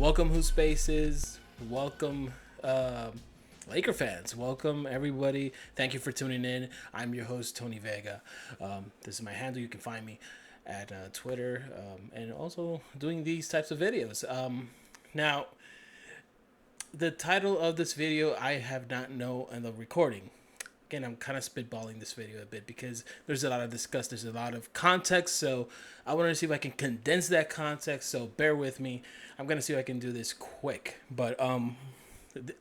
Welcome, HoopSpaces. Welcome, Laker fans. Welcome, everybody. Thank you for tuning in. I'm your host, Tony Vega. This is my handle. You can find me at Twitter and also doing these types of videos. Now, the title of this video, I have not know in the recording. Again, I'm kind of spitballing this video a bit because there's a lot of discuss, there's a lot of context, so I want to see if I can condense that context, so bear with me. I'm going to see if I can do this quick, but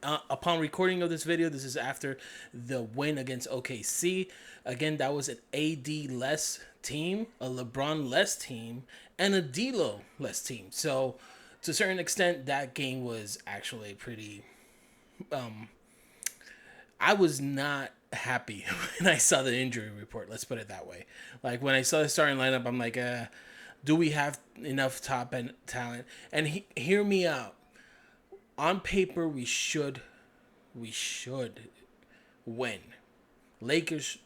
upon recording of this video, this is after the win against OKC. Again, that was an AD less team, a LeBron less team, and a D'Lo less team. So to a certain extent, that game was actually pretty I was not happy when I saw the injury report. Let's put it that way. Like when I saw the starting lineup, I'm like, do we have enough top end talent? And hear me out. On paper, we should win. Lakers,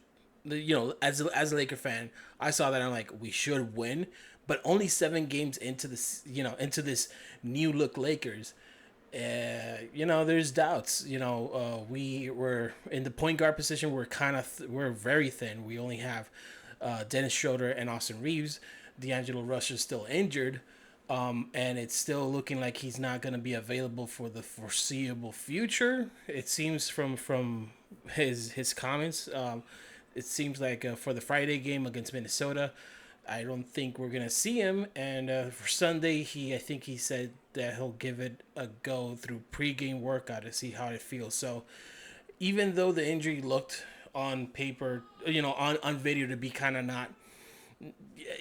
as a Laker fan, I saw that I'm like, we should win. But only 7 games into this, into this new look Lakers, there's doubts. We were in the point guard position. We're very thin. We only have Dennis Schroeder and Austin Reeves. D'Angelo Russell's still injured, and it's still looking like he's not going to be available for the foreseeable future. It seems from his comments. It seems like for the Friday game against Minnesota, I don't think we're gonna see him. And for Sunday, I think he said that he'll give it a go through pregame workout to see how it feels. So even though the injury looked on paper, on video to be kind of not,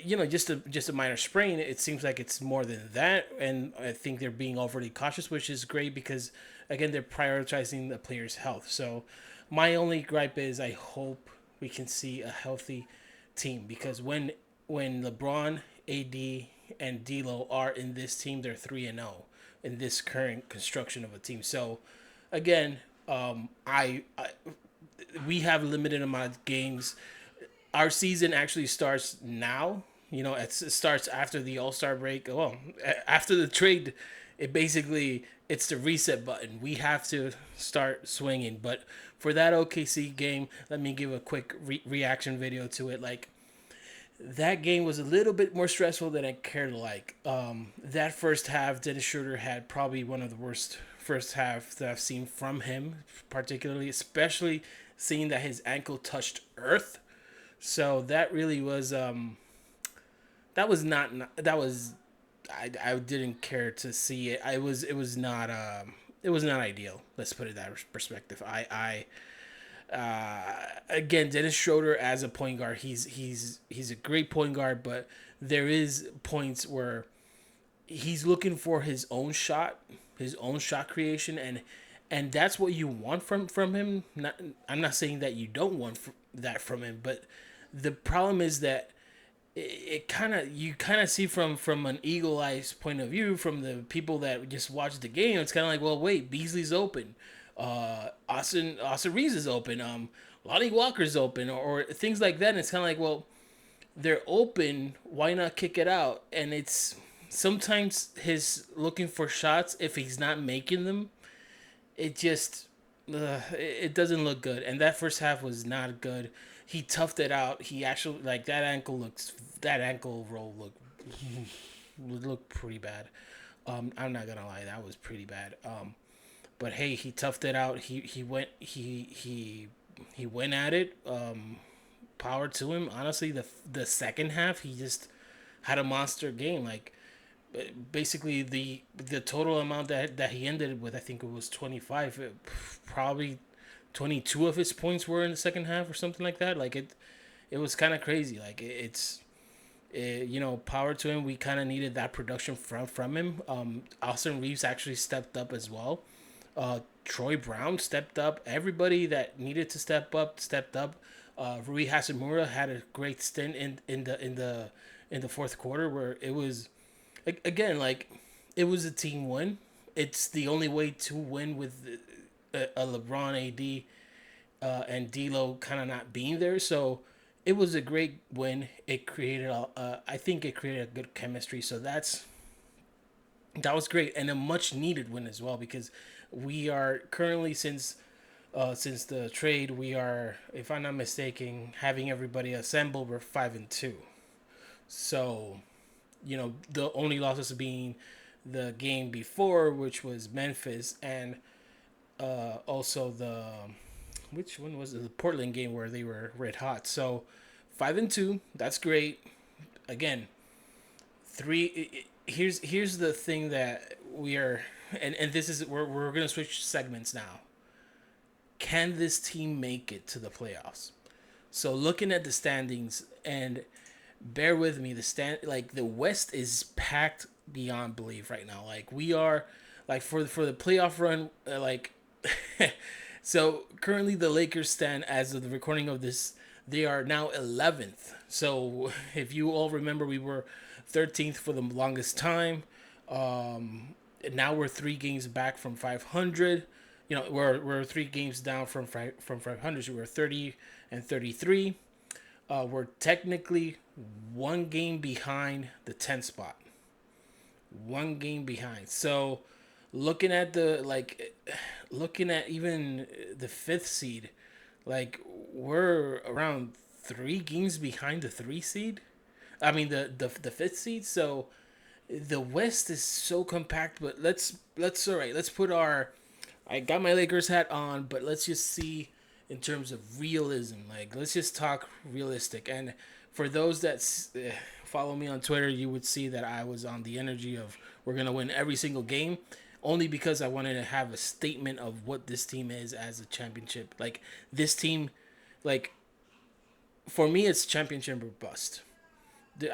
just a minor sprain, it seems like it's more than that. And I think they're being overly cautious, which is great because again they're prioritizing the player's health. So my only gripe is I hope we can see a healthy team because when LeBron, AD, and D'Lo are in this team, they're 3-0 in this current construction of a team. So, again, I we have limited amount of games. Our season actually starts now. It starts after the All Star break. Well, after the trade, it's the reset button. We have to start swinging. But for that OKC game, let me give a quick reaction video to it. Like that game was a little bit more stressful than I cared to like. That first half, Dennis Schroeder had probably one of the worst first halves that I've seen from him, particularly, especially seeing that his ankle touched earth. So that really was that was not that was I didn't care to see it. It was not ideal. Let's put it that perspective. Again, Dennis Schroeder as a point guard, he's a great point guard, but there is points where he's looking for his own shot creation, and that's what you want from him. I'm not saying that you don't want that from him, but the problem is that it kind of you kind of see from an eagle eyes point of view from the people that just watch the game. It's kind of like, well, wait, Beasley's open, Austin Reeves is open, Lonnie Walker's open, or things like that. And it's kind of like, well, they're open. Why not kick it out? And it's sometimes his looking for shots. If he's not making them, it just it doesn't look good. And that first half was not good. He toughed it out. He actually like that ankle roll looked pretty bad. I'm not gonna lie, that was pretty bad. But hey, he toughed it out. He went at it. Power to him. Honestly, the second half he just had a monster game. Like basically the total amount that he ended with, I think it was 25. Probably 22 of his points were in the second half or something like that. Like it was kind of crazy. Like power to him. We kind of needed that production from him. Austin Reeves actually stepped up as well. Troy Brown stepped up. Everybody that needed to step up stepped up. Rui Hachimura had a great stint in the fourth quarter where it was again like it was a team win. It's the only way to win with a LeBron, AD, and D'Lo kind of not being there. So it was a great win. It created I think it created a good chemistry. So That was great and a much needed win as well because we are currently since the trade we are, if I'm not mistaken, having everybody assemble. We're 5-2. So the only losses being the game before, which was Memphis, and also the which one was it? The Portland game where they were red hot. So 5-2, that's great. Again, three. Here's the thing that we are, and this is we're gonna switch segments now. Can this team make it to the playoffs? So looking at the standings, and bear with me, the West is packed beyond belief right now. Like we are, like for the playoff run, so currently the Lakers stand as of the recording of this. They are now 11th. So if you all remember, we were 13th for the longest time. Now we're 3 games back from 500. We're 3 games down from 500. So we're 30 and 33. We're technically 1 game behind the 10th spot. 1 game behind. So looking at even the fifth seed, like we're around 3 games behind the 3 seed. I mean the fifth seed. So the West is so compact. But let's all right. Let's put our. I got my Lakers hat on, but let's just see in terms of realism. Like let's just talk realistic. And for those that follow me on Twitter, you would see that I was on the energy of we're gonna win every single game, only because I wanted to have a statement of what this team is as a championship. Like this team, like for me, it's championship or bust.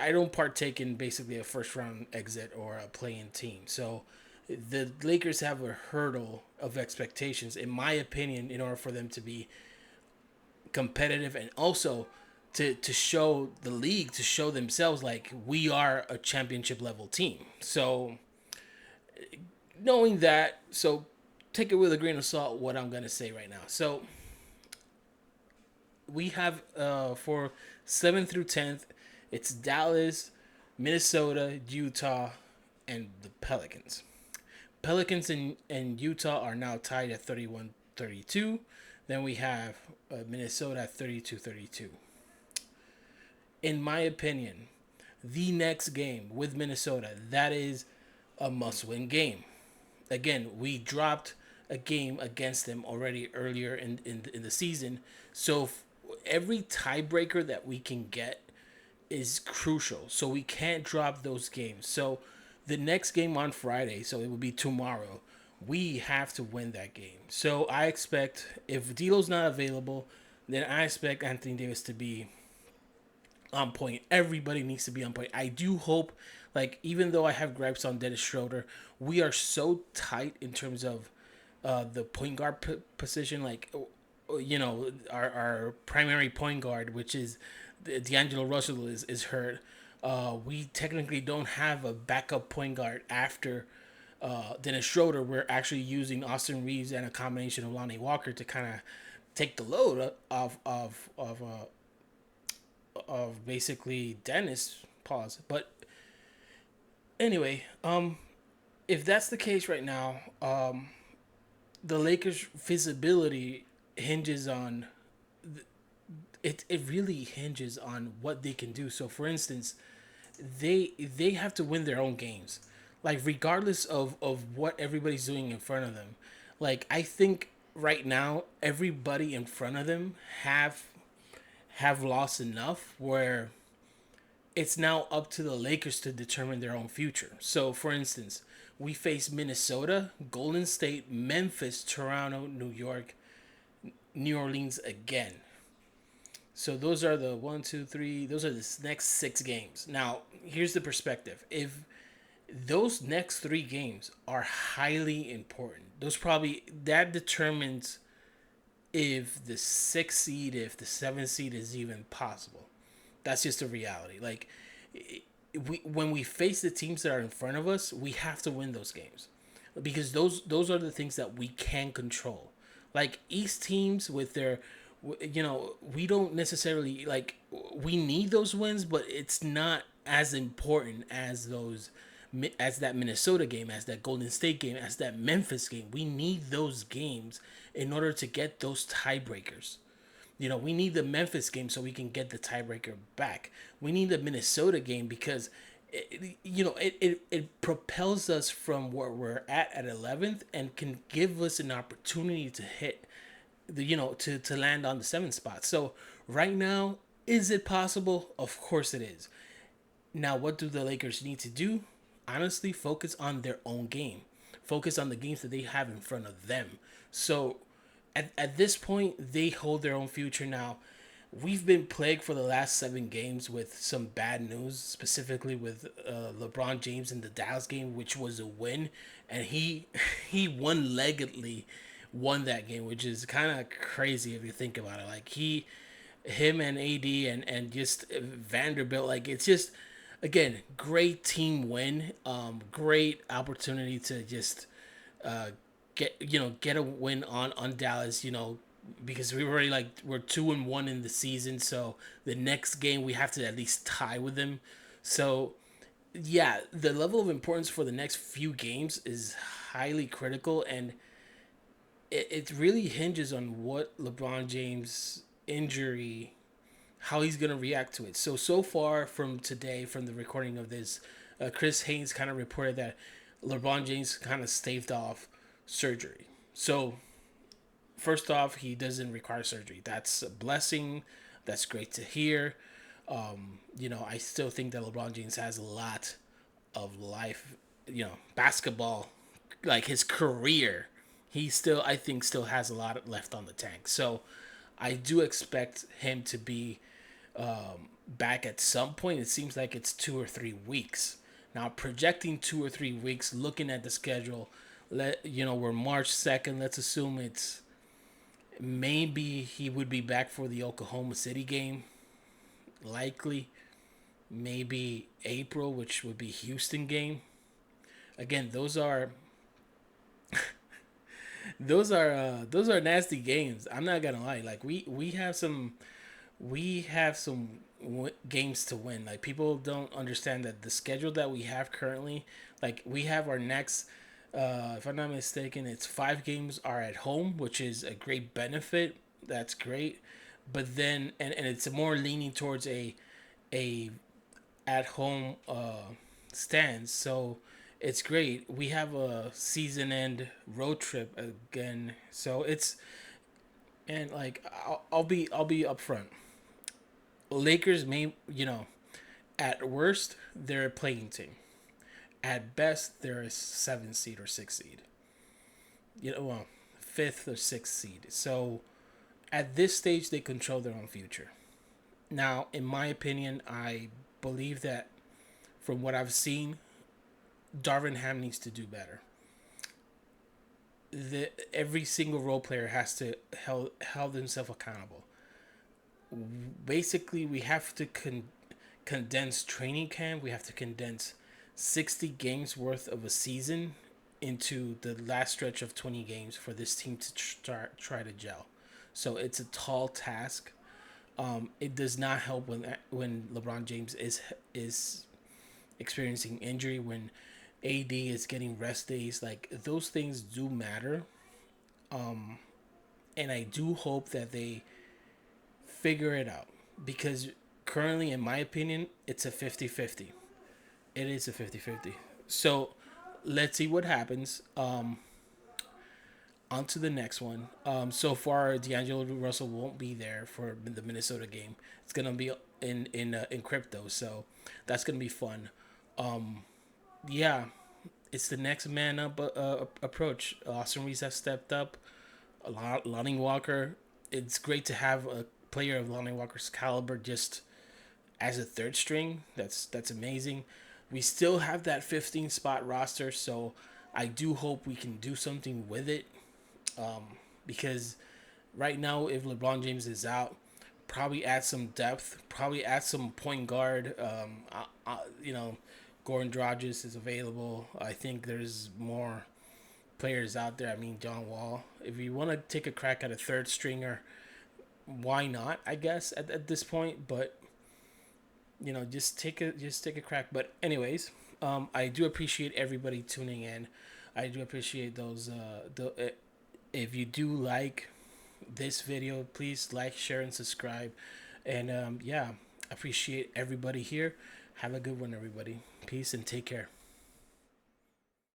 I don't partake in basically a first round exit or a play-in team. So the Lakers have a hurdle of expectations, in my opinion, in order for them to be competitive and also to show the league, to show themselves like we are a championship level team. So knowing that, so take it with a grain of salt what I'm gonna say right now. So we have for 7th through 10th, it's Dallas, Minnesota, Utah, and the Pelicans. Pelicans and Utah are now tied at 31-32. Then we have Minnesota at 32-32. In my opinion, the next game with Minnesota, that is a must-win game. Again, we dropped a game against them already earlier in the season. So every tiebreaker that we can get is crucial. So we can't drop those games. So the next game on Friday, so it will be tomorrow, we have to win that game. So I expect, if D'Lo's not available, then I expect Anthony Davis to be on point. Everybody needs to be on point. I do hope, like, even though I have gripes on Dennis Schroeder, we are so tight in terms of the point guard position. Like, our primary point guard, which is D'Angelo Russell, is hurt. We technically don't have a backup point guard after Dennis Schroeder. We're actually using Austin Reeves and a combination of Lonnie Walker to kind of take the load of basically Dennis. Pause. But anyway, if that's the case right now, the Lakers' visibility hinges on it really hinges on what they can do. So for instance, they have to win their own games. Like regardless of what everybody's doing in front of them. Like I think right now everybody in front of them have lost enough where it's now up to the Lakers to determine their own future. So for instance, we face Minnesota, Golden State, Memphis, Toronto, New York, New Orleans again. So those are the one, two, three. Those are the next 6 games. Now, here's the perspective. If those next 3 games are highly important, that determines if the 6th seed, if the 7th seed is even possible. That's just a reality. Like, when we face the teams that are in front of us, we have to win those games because those are the things that we can control. Like East teams with their, we don't necessarily like, we need those wins, but it's not as important as those as that Minnesota game, as that Golden State game, as that Memphis game. We need those games in order to get those tiebreakers. We need the Memphis game so we can get the tiebreaker back. We need the Minnesota game because it propels us from where we're at 11th and can give us an opportunity to hit to land on the 7th spot. So right now, is it possible? Of course it is. Now, what do the Lakers need to do? Honestly, focus on their own game. Focus on the games that they have in front of them. So at this point, they hold their own future now. We've been plagued for the last 7 games with some bad news, specifically with LeBron James in the Dallas game, which was a win, and he he one-leggedly won that game, which is kind of crazy if you think about it. Like him and AD and just Vanderbilt, like it's just again great team win, great opportunity to just uh, get a win on Dallas, because we were already like we're 2-1 in the season, so the next game we have to at least tie with them. So yeah, the level of importance for the next few games is highly critical, and it really hinges on what LeBron James injury, how he's gonna react to it. So far from today, from the recording of this, Chris Haynes kind of reported that LeBron James kind of staved off surgery. So first off, he doesn't require surgery. That's a blessing. That's great to hear. I still think that LeBron James has a lot of life, basketball, like his career. He still, I think, still has a lot left on the tank. So I do expect him to be back at some point. It seems like it's 2 or 3 weeks. Now, projecting 2 or 3 weeks, looking at the schedule, we're March 2nd. Let's assume it's maybe he would be back for the Oklahoma City game. Likely, maybe April, which would be Houston game. Again, those are nasty games. I'm not gonna lie. Like we have some games to win. Like people don't understand that the schedule that we have currently, like we have our next, if I'm not mistaken, it's 5 games are at home, which is a great benefit. That's great, but then and it's more leaning towards a at home stands. So it's great. We have a season end road trip again. So it's and like I'll be upfront. Lakers may at worst they're a playing team. At best they're a 7 seed or 6 seed. Well, fifth or sixth seed. So at this stage they control their own future. Now, in my opinion, I believe that from what I've seen, Darvin Ham needs to do better. Every single role player has to held himself accountable. Basically, we have to condense training camp. We have to condense 60 games worth of a season into the last stretch of 20 games for this team to try to gel. So it's a tall task. It does not help when LeBron James is experiencing injury, when AD is getting rest days. Like those things do matter. And I do hope that they figure it out, because currently, in my opinion, it's a 50-50. It is a 50-50. So let's see what happens. On to the next one. So far, D'Angelo Russell won't be there for the Minnesota game. It's gonna be in crypto, so that's gonna be fun. Yeah, it's the next man up approach. Austin Reeves has stepped up. Lonnie Walker. It's great to have a player of Lonnie Walker's caliber just as a third string. That's amazing. We still have that 15 spot roster, so I do hope we can do something with it. Because right now, if LeBron James is out, probably add some depth, probably add some point guard. Goran Dragic is available. I think there's more players out there. I mean, John Wall. If you want to take a crack at a third stringer, why not? I guess at this point, but just take a crack. But anyways, I do appreciate everybody tuning in. I do appreciate those. If you do like this video, please like, share, and subscribe. And yeah, appreciate everybody here. Have a good one, everybody. Peace and take care.